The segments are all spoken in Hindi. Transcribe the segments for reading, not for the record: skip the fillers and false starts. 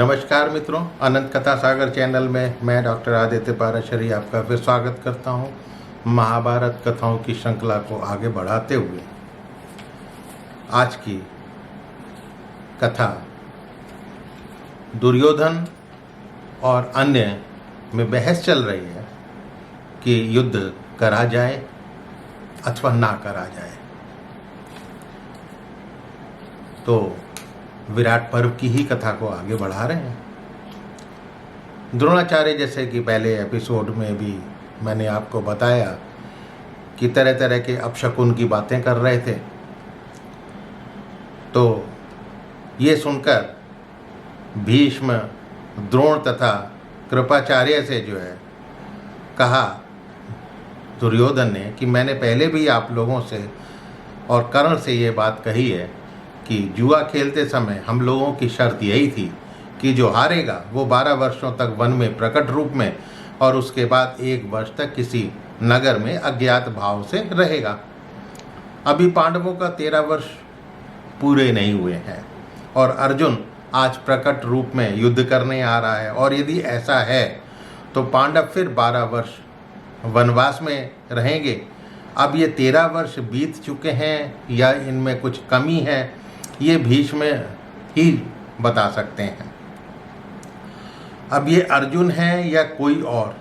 नमस्कार मित्रों, अनंत कथा सागर चैनल में मैं डॉक्टर आदित्य पाराशरी आपका फिर स्वागत करता हूं। महाभारत कथाओं की श्रृंखला को आगे बढ़ाते हुए आज की कथा दुर्योधन और अन्य में बहस चल रही है कि युद्ध करा जाए अथवा ना करा जाए। तो विराट पर्व की ही कथा को आगे बढ़ा रहे हैं। द्रोणाचार्य जैसे कि पहले एपिसोड में भी मैंने आपको बताया कि तरह तरह के अपशकुन की बातें कर रहे थे। तो ये सुनकर भीष्म, द्रोण तथा कृपाचार्य से जो है कहा दुर्योधन ने कि मैंने पहले भी आप लोगों से और कर्ण से ये बात कही है कि जुआ खेलते समय हम लोगों की शर्त यही थी कि जो हारेगा वो 12 वर्षों तक वन में प्रकट रूप में और उसके बाद 1 वर्ष तक किसी नगर में अज्ञात भाव से रहेगा। अभी पांडवों का 13 वर्ष पूरे नहीं हुए हैं और अर्जुन आज प्रकट रूप में युद्ध करने आ रहा है, और यदि ऐसा है तो पांडव फिर 12 वर्ष वनवास में रहेंगे। अब ये 13 वर्ष बीत चुके हैं या इनमें कुछ कमी है, ये भीष्म ही बता सकते हैं। अब ये अर्जुन है या कोई और,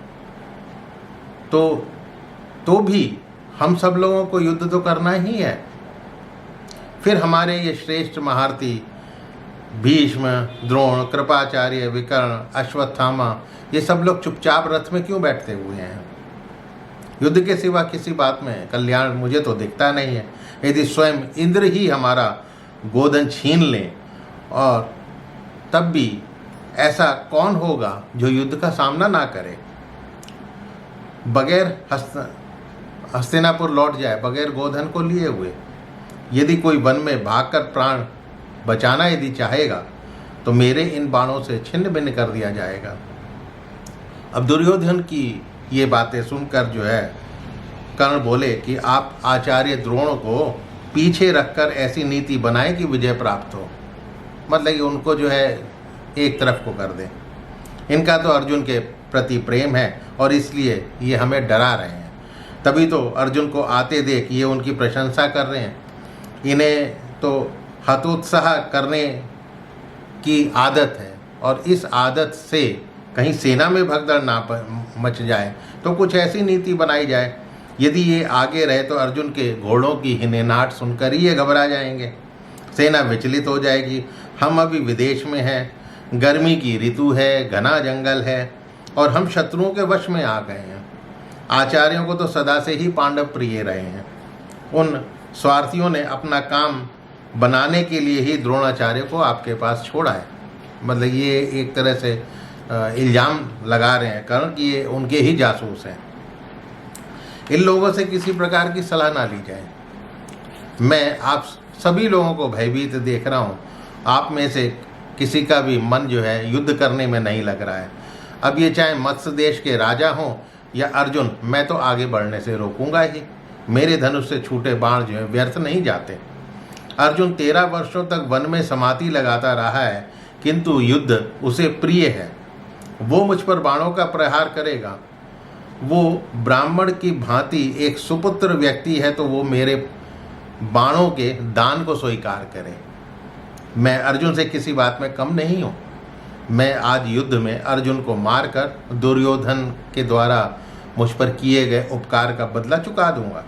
तो भी हम सब लोगों को युद्ध तो करना ही है। फिर हमारे ये श्रेष्ठ महारथी भीष्म, द्रोण, कृपाचार्य, विकर्ण, अश्वत्थामा, ये सब लोग चुपचाप रथ में क्यों बैठते हुए हैं? युद्ध के सिवा किसी बात में कल्याण मुझे तो दिखता नहीं है। यदि स्वयं इंद्र ही हमारा गोधन छीन लें, और तब भी ऐसा कौन होगा जो युद्ध का सामना ना करे? बगैर हस्तिनापुर लौट जाए, बगैर गोधन को लिए हुए। यदि कोई वन में भागकर प्राण बचाना यदि चाहेगा तो मेरे इन बाणों से छिन्न भिन्न कर दिया जाएगा। अब दुर्योधन की ये बातें सुनकर जो है कर्ण बोले कि आप आचार्य द्रोण को पीछे रखकर ऐसी नीति बनाएं कि विजय प्राप्त हो। मतलब कि उनको जो है एक तरफ को कर दें। इनका तो अर्जुन के प्रति प्रेम है और इसलिए ये हमें डरा रहे हैं। तभी तो अर्जुन को आते देख ये उनकी प्रशंसा कर रहे हैं। इन्हें तो हतोत्साह करने की आदत है, और इस आदत से कहीं सेना में भगदड़ ना मच जाए तो कुछ ऐसी नीति बनाई जाए। यदि ये आगे रहे तो अर्जुन के घोड़ों की हिनेनाट सुनकर ही ये घबरा जाएंगे, सेना विचलित हो जाएगी। हम अभी विदेश में हैं, गर्मी की ऋतु है, घना जंगल है और हम शत्रुओं के वश में आ गए हैं। आचार्यों को तो सदा से ही पांडव प्रिय रहे हैं। उन स्वार्थियों ने अपना काम बनाने के लिए ही द्रोणाचार्य को आपके पास छोड़ा है। मतलब ये एक तरह से इल्ज़ाम लगा रहे हैं कर्ण कि ये उनके ही जासूस हैं। इन लोगों से किसी प्रकार की सलाह ना ली जाए। मैं आप सभी लोगों को भयभीत देख रहा हूँ। आप में से किसी का भी मन जो है युद्ध करने में नहीं लग रहा है। अब ये चाहे मत्स्य देश के राजा हों या अर्जुन, मैं तो आगे बढ़ने से रोकूंगा ही। मेरे धनुष से छूटे बाण जो है व्यर्थ नहीं जाते। अर्जुन 13 वर्षों तक वन में समाधि लगाता रहा है, किंतु युद्ध उसे प्रिय है। वो मुझ पर बाणों का प्रहार करेगा। वो ब्राह्मण की भांति एक सुपुत्र व्यक्ति है, तो वो मेरे बाणों के दान को स्वीकार करे। मैं अर्जुन से किसी बात में कम नहीं हूँ। मैं आज युद्ध में अर्जुन को मारकर दुर्योधन के द्वारा मुझ पर किए गए उपकार का बदला चुका दूंगा।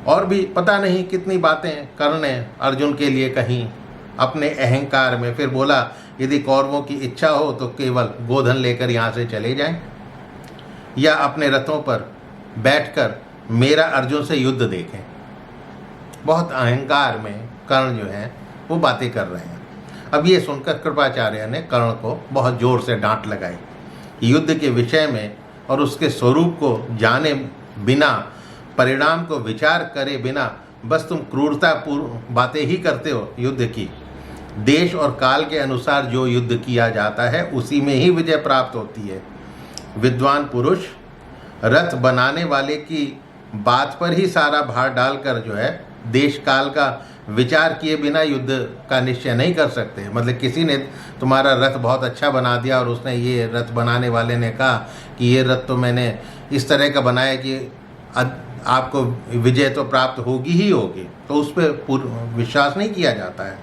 और भी पता नहीं कितनी बातें कर्ण ने अर्जुन के लिए कहीं अपने अहंकार में। फिर बोला यदि कौरवों की इच्छा हो तो केवल गोधन लेकर यहाँ से चले जाएं, या अपने रथों पर बैठकर मेरा अर्जुन से युद्ध देखें। बहुत अहंकार में कर्ण जो है वो बातें कर रहे हैं। अब ये सुनकर कृपाचार्य ने कर्ण को बहुत जोर से डांट लगाई। युद्ध के विषय में और उसके स्वरूप को जाने बिना, परिणाम को विचार करे बिना बस तुम क्रूरतापूर्ण बातें ही करते हो युद्ध की। देश और काल के अनुसार जो युद्ध किया जाता है उसी में ही विजय प्राप्त होती है। विद्वान पुरुष रथ बनाने वाले की बात पर ही सारा भार डालकर जो है देश काल का विचार किए बिना युद्ध का निश्चय नहीं कर सकते। मतलब किसी ने तुम्हारा रथ बहुत अच्छा बना दिया और उसने ये रथ बनाने वाले ने कहा कि ये रथ तो मैंने इस तरह का बनाया कि आपको विजय तो प्राप्त होगी ही होगी, तो उस पर विश्वास नहीं किया जाता है।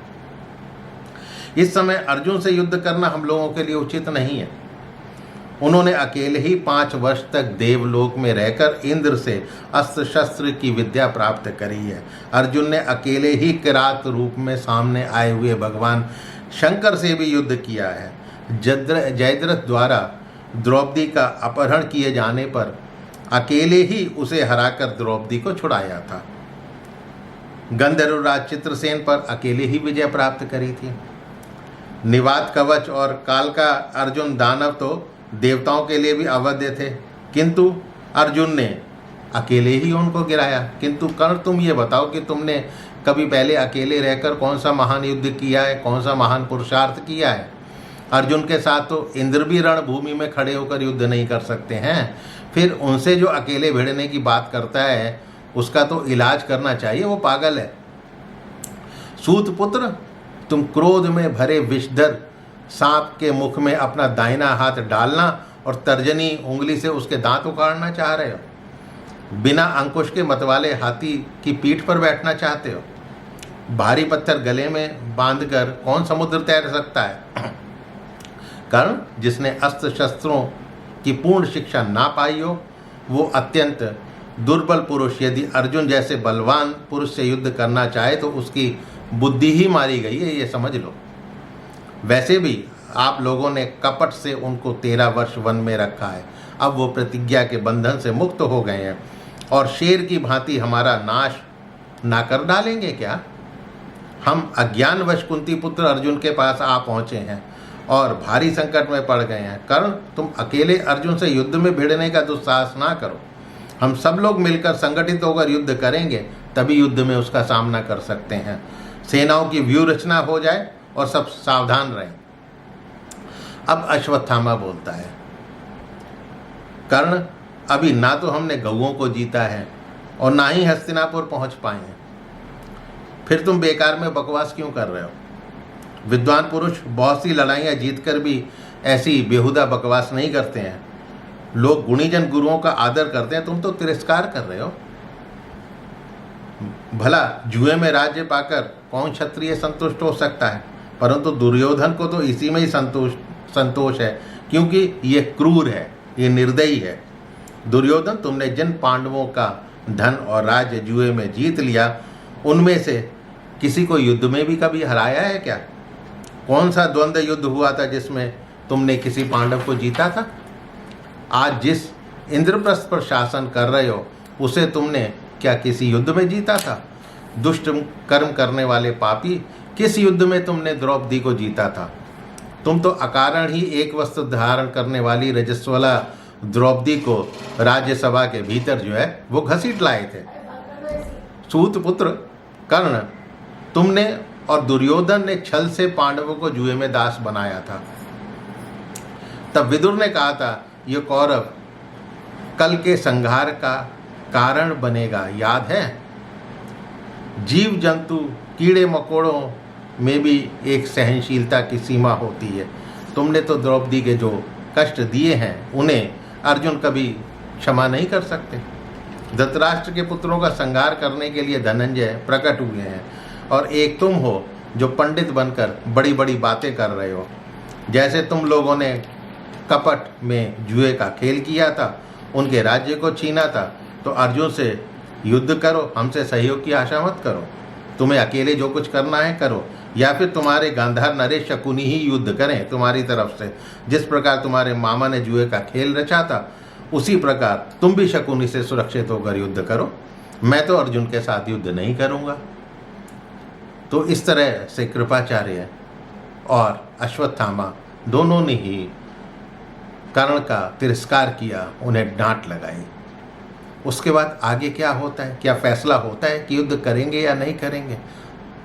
इस समय अर्जुन से युद्ध करना हम लोगों के लिए उचित नहीं है। उन्होंने अकेले ही 5 वर्ष तक देवलोक में रहकर इंद्र से अस्त्र शस्त्र की विद्या प्राप्त करी है। अर्जुन ने अकेले ही किरात रूप में सामने आए हुए भगवान शंकर से भी युद्ध किया है। जयद्रथ द्वारा द्रौपदी का अपहरण किए जाने पर अकेले ही उसे हराकर द्रौपदी को छुड़ाया था। गंधर्वराज चित्रसेन पर अकेले ही विजय प्राप्त करी थी। निवात कवच और काल का अर्जुन दानव तो देवताओं के लिए भी अवध्य थे, किंतु अर्जुन ने अकेले ही उनको गिराया। किंतु कर्ण, तुम ये बताओ कि तुमने कभी पहले अकेले रहकर कौन सा महान युद्ध किया है, कौन सा महान पुरुषार्थ किया है? अर्जुन के साथ तो इंद्र भी रणभूमि में खड़े होकर युद्ध नहीं कर सकते हैं, फिर उनसे जो अकेले भिड़ने की बात करता है उसका तो इलाज करना चाहिए, वो पागल है। सूत पुत्र, तुम क्रोध में भरे विषधर सांप के मुख में अपना दाहिना हाथ डालना और तर्जनी उंगली से उसके दांत उखाड़ना चाह रहे हो। बिना अंकुश के मतवाले हाथी की पीठ पर बैठना चाहते हो। भारी पत्थर गले में बांधकर कौन समुद्र तैर सकता है? कर्ण, जिसने अस्त्र शस्त्रों की पूर्ण शिक्षा ना पाई हो, वो अत्यंत दुर्बल पुरुष यदि अर्जुन जैसे बलवान पुरुष से युद्ध करना चाहे तो उसकी बुद्धि ही मारी गई है, ये समझ लो। वैसे भी आप लोगों ने कपट से उनको 13 वर्ष वन में रखा है। अब वो प्रतिज्ञा के बंधन से मुक्त हो गए हैं और शेर की भांति हमारा नाश ना कर डालेंगे क्या? हम अज्ञानवश कुंती पुत्र अर्जुन के पास आ पहुँचे हैं और भारी संकट में पड़ गए हैं। कर्ण, तुम अकेले अर्जुन से युद्ध में भिड़ने का दुस्साहस ना करो। हम सब लोग मिलकर संगठित होकर युद्ध करेंगे, तभी युद्ध में उसका सामना कर सकते हैं। सेनाओं की व्यूह रचना हो जाए और सब सावधान रहें। अब अश्वत्थामा बोलता है, कर्ण, अभी ना तो हमने गौओं को जीता है और ना ही हस्तिनापुर पहुंच पाए हैं, फिर तुम बेकार में बकवास क्यों कर रहे हो? विद्वान पुरुष बहुत सी लड़ाइयाँ जीतकर भी ऐसी बेहुदा बकवास नहीं करते हैं। लोग गुणीजन गुरुओं का आदर करते हैं, तुम तो तिरस्कार कर रहे हो। भला जुए में राज्य पाकर कौन क्षत्रिय संतुष्ट हो सकता है? परंतु दुर्योधन को तो इसी में ही संतोष है, क्योंकि ये क्रूर है, ये निर्दयी है। दुर्योधन, तुमने जिन पांडवों का धन और राज्य जुए में जीत लिया, उनमें से किसी को युद्ध में भी कभी हराया है क्या? कौन सा द्वंद्व युद्ध हुआ था जिसमें तुमने किसी पांडव को जीता था? आज जिस इंद्रप्रस्थ पर शासन कर रहे हो, उसे तुमने क्या किसी युद्ध में जीता था? दुष्ट कर्म करने वाले पापी, किस युद्ध में तुमने द्रौपदी को जीता था? तुम तो अकारण ही एक वस्त्र धारण करने वाली रजस्वला द्रौपदी को राज्यसभा के भीतर जो है वो घसीट लाए थे। सूत पुत्र कर्ण, तुमने और दुर्योधन ने छल से पांडवों को जुए में दास बनाया था। तब विदुर ने कहा था, ये कौरव कल के संहार का कारण बनेगा, याद है? जीव जंतु कीड़े मकोड़ों में भी एक सहनशीलता की सीमा होती है। तुमने तो द्रौपदी के जो कष्ट दिए हैं उन्हें अर्जुन कभी क्षमा नहीं कर सकते। धृतराष्ट्र के पुत्रों का संहार करने के लिए धनंजय प्रकट हुए हैं और एक तुम हो जो पंडित बनकर बड़ी बड़ी बातें कर रहे हो। जैसे तुम लोगों ने कपट में जुए का खेल किया था, उनके राज्य को छीना था, तो अर्जुन से युद्ध करो, हमसे सहयोग की आशा मत करो। तुम्हें अकेले जो कुछ करना है करो, या फिर तुम्हारे गांधार नरेश शकुनी ही युद्ध करें तुम्हारी तरफ से। जिस प्रकार तुम्हारे मामा ने जुए का खेल रचा था, उसी प्रकार तुम भी शकुनी से सुरक्षित होकर युद्ध करो। मैं तो अर्जुन के साथ युद्ध नहीं करूँगा। तो इस तरह से कृपाचार्य और अश्वत्थामा दोनों ने ही कर्ण का तिरस्कार किया, उन्हें डांट लगाई। उसके बाद आगे क्या होता है, क्या फैसला होता है कि युद्ध करेंगे या नहीं करेंगे,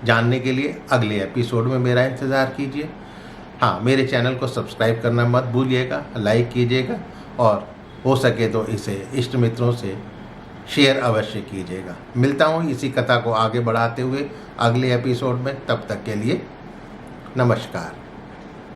जानने के लिए अगले एपिसोड में मेरा इंतज़ार कीजिए। हाँ, मेरे चैनल को सब्सक्राइब करना मत भूलिएगा, लाइक कीजिएगा और हो सके तो इसे इष्ट मित्रों से शेयर अवश्य कीजिएगा। मिलता हूँ इसी कथा को आगे बढ़ाते हुए अगले एपिसोड में। तब तक के लिए नमस्कार।